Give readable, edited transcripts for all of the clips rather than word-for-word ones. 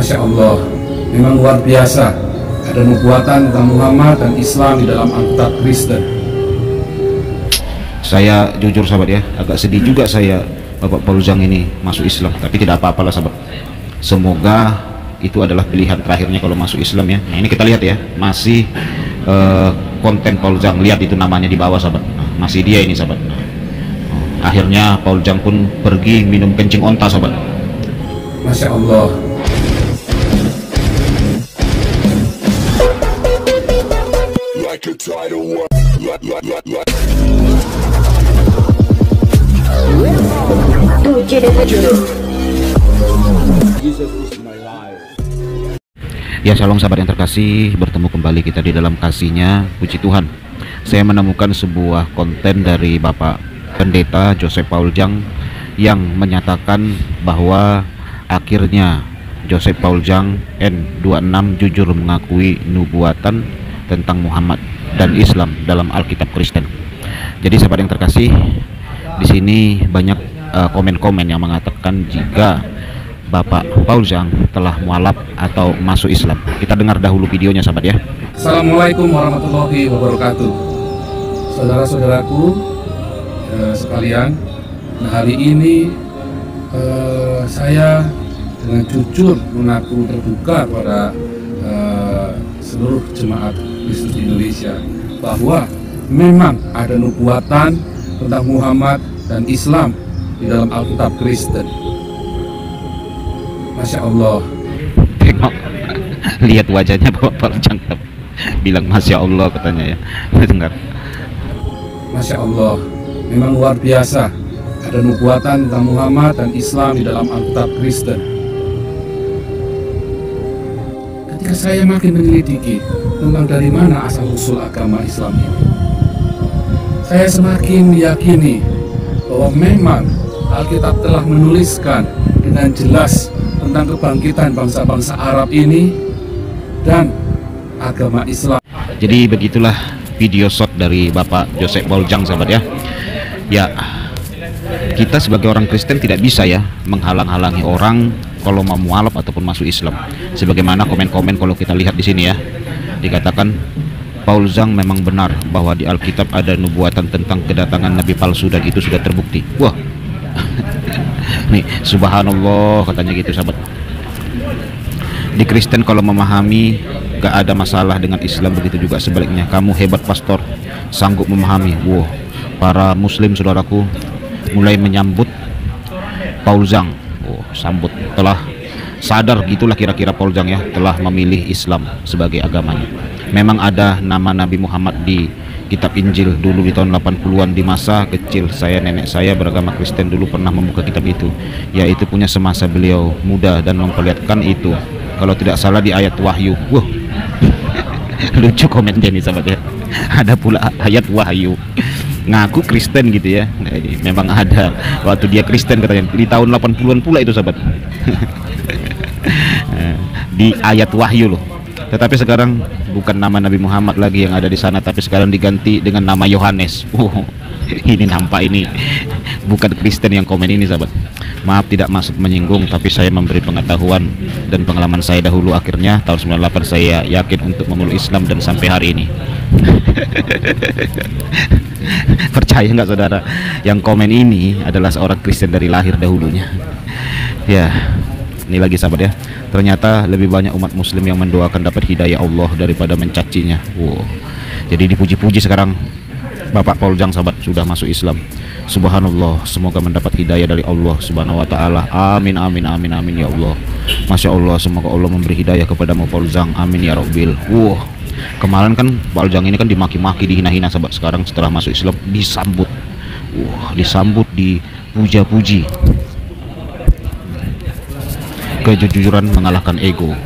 Masya Allah, memang luar biasa. Ada nubuatan tentang Muhammad dan Islam di dalam Alkitab Kristen. Saya jujur sahabat ya, agak sedih juga saya Bapak Paulzang ini masuk Islam, tapi tidak apa-apalah sahabat. Semoga itu adalah pilihan terakhirnya kalau masuk Islam ya. Nah, ini kita lihat ya, masih konten Paulzang, lihat itu namanya di bawah sahabat. Nah, masih dia ini sahabat. Akhirnya Paulzang pun pergi minum kencing onta sahabat. Masya Allah. Ya, shalom sahabat yang terkasih, bertemu kembali kita di dalam kasihnya. Puji Tuhan, saya menemukan sebuah konten dari Bapak Pendeta Joseph Paulzang yang menyatakan bahwa akhirnya Joseph Paulzang N26 jujur mengakui nubuatan tentang Muhammad dan Islam dalam Alkitab Kristen. Jadi sahabat yang terkasih, di sini banyak komen-komen yang mengatakan jika Bapak Paulzang telah mualaf atau masuk Islam. Kita dengar dahulu videonya sahabat ya. Assalamualaikum warahmatullahi wabarakatuh. Saudara-saudaraku sekalian, hari ini saya dengan jujur mengaku terbuka pada seluruh jemaat Kristen Indonesia bahwa memang ada nubuatan tentang Muhammad dan Islam di dalam Alkitab Kristen. Masya Allah. Tengok, lihat wajahnya Bapak Paulzang, bilang Masya Allah katanya ya. Dengar. Masya Allah, memang luar biasa. Ada nubuatan tentang Muhammad dan Islam di dalam Alkitab Kristen. Ketika saya makin menyelidiki tentang dari mana asal-usul agama Islam ini, saya semakin meyakini bahwa memang Alkitab telah menuliskan dengan jelas tentang kebangkitan bangsa-bangsa Arab ini dan agama Islam. Jadi begitulah video shot dari Bapak Joseph Paulzang sahabat ya. Ya, kita sebagai orang Kristen tidak bisa ya menghalang-halangi orang kalau mau mualaf ataupun masuk Islam. Sebagaimana komen-komen kalau kita lihat di sini ya, dikatakan Paulzang memang benar bahwa di Alkitab ada nubuatan tentang kedatangan nabi palsu dan itu sudah terbukti. Wah, nih subhanallah katanya gitu sahabat. Di Kristen kalau memahami gak ada masalah dengan Islam, begitu juga sebaliknya. Kamu hebat pastor, sanggup memahami. Wow, para muslim saudaraku mulai menyambut Paulzang. Oh, sambut, telah sadar gitulah kira-kira Paulzang ya, telah memilih Islam sebagai agamanya. Memang ada nama Nabi Muhammad di kitab Injil dulu di tahun 80-an. Di masa kecil saya, nenek saya beragama Kristen dulu pernah membuka kitab itu, yaitu punya semasa beliau muda dan memperlihatkan itu, kalau tidak salah di ayat Wahyu. Wah, lucu komennya nih sahabat ya. Ada pula ayat Wahyu, ngaku Kristen gitu ya. Nah, memang ada waktu dia Kristen katanya di tahun 80-an pula itu sahabat. Di ayat Wahyu loh. Tetapi sekarang bukan nama Nabi Muhammad lagi yang ada di sana, tapi sekarang diganti dengan nama Yohanes. Ini nampak ini bukan Kristen yang komen ini sahabat. Maaf tidak masuk menyinggung, tapi saya memberi pengetahuan dan pengalaman saya dahulu. Akhirnya tahun 98 saya yakin untuk memeluk Islam dan sampai hari ini. Percaya nggak saudara, yang komen ini adalah seorang Kristen dari lahir dahulunya. Ya, ini lagi sahabat ya, ternyata lebih banyak umat muslim yang mendoakan dapat hidayah Allah daripada mencacinya. Wow. Jadi dipuji-puji sekarang Bapak Paulzang sahabat sudah masuk Islam. Subhanallah, semoga mendapat hidayah dari Allah Subhanahu wa taala. Amin amin amin amin ya Allah. Masya Allah, semoga Allah memberi hidayah kepadamu Paulzang. Amin ya Rabbil. Wow. Kemarin kan Paulzang ini kan dimaki-maki, dihina-hina sahabat. Sekarang setelah masuk Islam disambut. Wah, disambut, dipuja-puji. Kejujuran mengalahkan ego.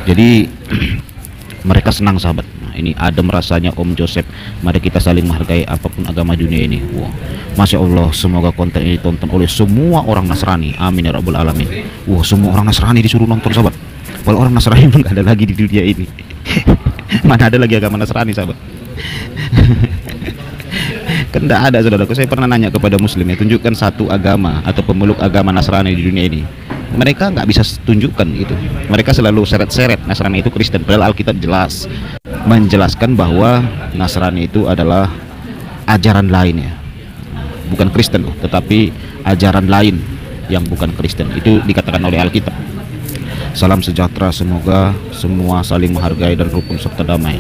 Jadi mereka senang sahabat. Nah, ini adem rasanya Om Joseph. Mari kita saling menghargai apapun agama dunia ini. Wow. Masya Allah, semoga konten ini ditonton oleh semua orang Nasrani. Amin ya Rabbal Alamin. Wow, semua orang Nasrani disuruh nonton sahabat. Walau orang Nasrani pun gak ada lagi di dunia ini. Mana ada lagi agama Nasrani sahabat. Kan tidak ada saudaraku. Saya pernah nanya kepada muslim ya, tunjukkan satu agama atau pemeluk agama Nasrani di dunia ini. mereka nggak bisa tunjukkan itu. Mereka selalu seret-seret Nasrani itu Kristen, padahal Alkitab jelas menjelaskan bahwa Nasrani itu adalah ajaran lain ya, bukan Kristen loh, tetapi ajaran lain yang bukan Kristen. Itu dikatakan oleh Alkitab. Salam sejahtera, semoga semua saling menghargai dan rukun serta damai.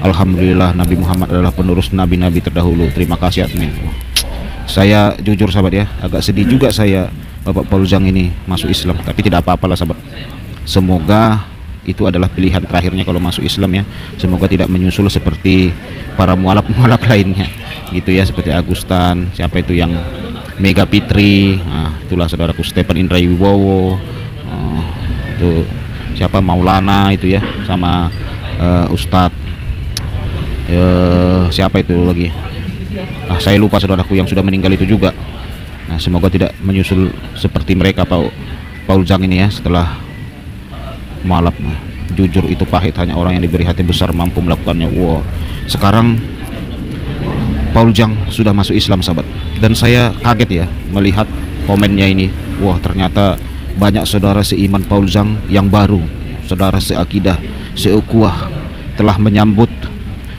Alhamdulillah Nabi Muhammad adalah penerus nabi-nabi terdahulu. Terima kasih admin. Saya jujur sahabat ya, agak sedih juga saya Bapak Paul Zhang ini masuk Islam, tapi tidak apa-apalah sahabat. Semoga itu adalah pilihan terakhirnya kalau masuk Islam ya. Semoga tidak menyusul seperti para mualaf-mualaf lainnya gitu ya, seperti Agustan, siapa itu yang Mega Fitri, nah, itulah saudaraku Stephen Indra Wibowo, itu siapa Maulana itu ya, sama Ustadz siapa itu lagi, saya lupa saudaraku yang sudah meninggal itu juga. Nah, semoga tidak menyusul seperti mereka Paul Zhang ini ya, setelah malap. Jujur itu pahit, hanya orang yang diberi hati besar mampu melakukannya. Wow, sekarang Paul Zhang sudah masuk Islam sahabat, dan saya kaget ya melihat komennya ini. Wah, ternyata banyak saudara seiman Paul Zhang yang baru, saudara seakidah, seukhuwah, telah menyambut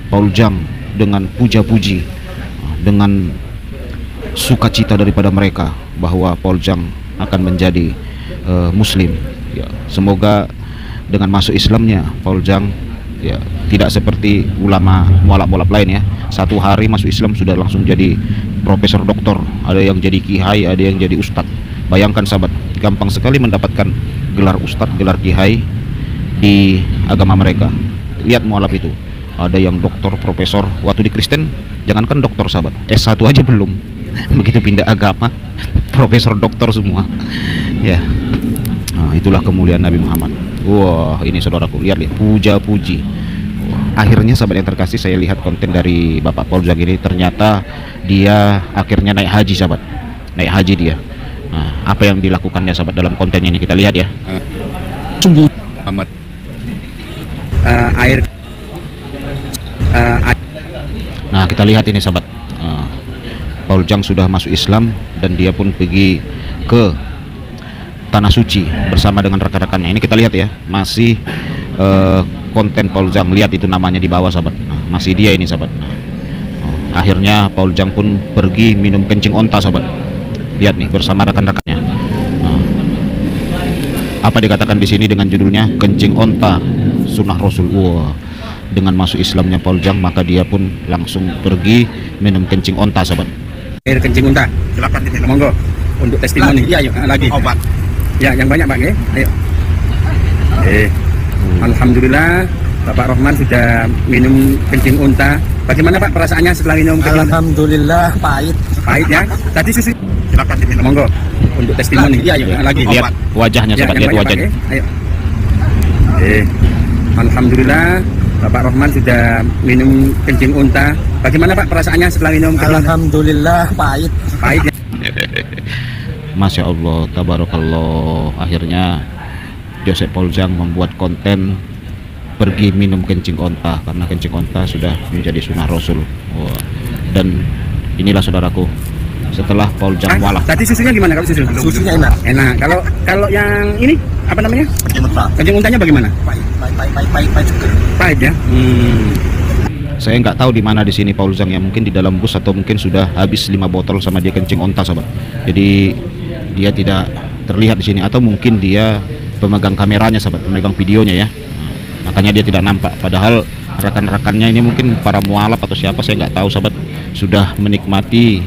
Paul Zhang dengan puja-puji, dengan sukacita daripada mereka bahwa Paul Zhang akan menjadi Muslim. Ya, semoga dengan masuk Islamnya Paul Zhang ya tidak seperti ulama mualaf-mualaf lain ya. Satu hari masuk Islam sudah langsung jadi profesor doktor, ada yang jadi kiai, ada yang jadi ustadz. Bayangkan sahabat, gampang sekali mendapatkan gelar ustadz, gelar kiai di agama mereka. Lihat mualaf itu, ada yang doktor, profesor. Waktu di Kristen jangankan doktor sahabat, S1 aja belum. Begitu pindah agama profesor doktor semua ya. Nah, itulah kemuliaan Nabi Muhammad. Wah, ini saudaraku, lihat puja-puji. Akhirnya sahabat yang terkasih, saya lihat konten dari Bapak Paul Zhang ini, ternyata dia akhirnya naik haji sahabat, naik haji dia. Nah, apa yang dilakukannya sahabat dalam kontennya ini kita lihat ya. Sungguh amat air. Nah, kita lihat ini sahabat, Paul Zhang sudah masuk Islam dan dia pun pergi ke Tanah Suci bersama dengan rekan-rekannya. Ini kita lihat ya, masih konten Paul Zhang, lihat itu namanya di bawah sahabat. Nah, masih dia ini sahabat. Akhirnya Paul Zhang pun pergi minum kencing onta sahabat. Lihat nih bersama rekan-rekannya. Apa dikatakan di sini dengan judulnya kencing onta sunnah Rasul. Wah, dengan masuk Islamnya Paul Zhang maka dia pun langsung pergi minum kencing onta sahabat. Air kencing unta, silakan diminum. Monggo untuk testimoni. Iya, yuk lagi. Obat. Ya, yang banyak Pak, ya. Ayo. Alhamdulillah Bapak Rohman sudah minum kencing unta. Bagaimana Pak perasaannya setelah minum kencing? Alhamdulillah pahit. Pahit ya. Tadi susu. Silakan diminum. Monggo untuk testimoni. Iya, yuk lagi. Lihat wajahnya sahabat, lihat wajahnya. Ayo. Alhamdulillah Bapak Rohman sudah minum kencing unta. Bagaimana Pak perasaannya setelah minum kencing? Alhamdulillah pahit. Pahit ya. Masya Allah, tabarakallah. Akhirnya Joseph Paul Zhang membuat konten pergi minum kencing onta, karena kencing onta sudah menjadi sunnah Rasul. Wah. Dan inilah saudaraku, setelah Paul Zhang walaf. Tadi susunya gimana kalau susu? Susunya enak. Enak. Kalau yang ini apa namanya? Kencing unta. Kencing untanya bagaimana? Pahit juga. Pahit ya. Saya nggak tahu di mana di sini Paul Zhang ya, mungkin di dalam bus atau mungkin sudah habis 5 botol sama dia kencing onta sahabat. Jadi dia tidak terlihat di sini, atau mungkin dia pemegang kameranya sahabat, pemegang videonya ya. Makanya dia tidak nampak. Padahal rekan-rekannya ini mungkin para mualaf atau siapa saya nggak tahu sahabat, sudah menikmati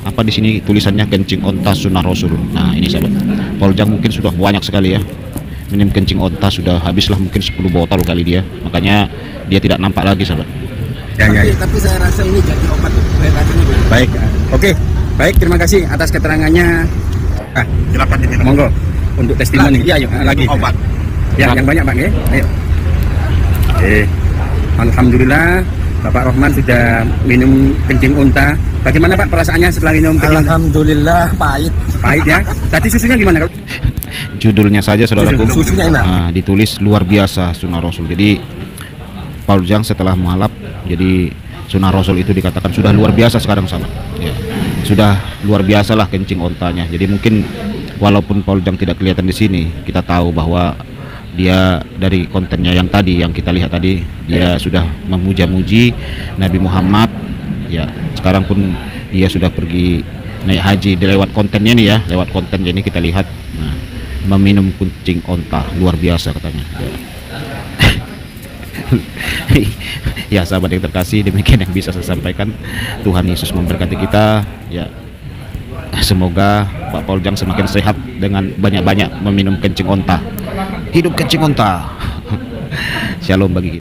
apa di sini tulisannya kencing onta sunnah Rasul. Nah, ini sahabat, Paul Zhang mungkin sudah banyak sekali ya minum kencing onta, sudah habislah mungkin 10 botol kali dia, makanya dia tidak nampak lagi sahabat. Ya. Tapi saya rasa ini jadi obat. Baik. Oke. Baik, terima kasih atas keterangannya. Silakan diminum. Monggo untuk testimoni. Iya, yuk lagi. Obat. Ya, yang banyak Pak, ya. Ayo. Alhamdulillah Bapak Rohman sudah minum kencing unta. Bagaimana Pak perasaannya setelah minum kencing? Alhamdulillah pahit. Pahit ya. Tadi susunya gimana? Judulnya saja saudaraku, Susunya enak. ditulis luar biasa sunnah Rasul. Jadi Paul Zhang setelah mualaf, jadi sunnah Rasul itu dikatakan sudah luar biasa sekarang sahabat ya. Sudah luar biasa lah kencing ontanya. Jadi mungkin walaupun Paul Jang tidak kelihatan di sini, kita tahu bahwa dia dari kontennya yang tadi yang kita lihat tadi, dia sudah memuja-muji Nabi Muhammad. Ya, sekarang pun dia sudah pergi naik haji lewat kontennya nih ya, lewat kontennya ini kita lihat. Nah, meminum kucing onta, luar biasa katanya. Ya sahabat yang terkasih, demikian yang bisa saya sampaikan. Tuhan Yesus memberkati kita. Ya, semoga Pak Paul Jang semakin sehat dengan banyak-banyak meminum kencing onta. Hidup kencing onta. Shalom bagi kita.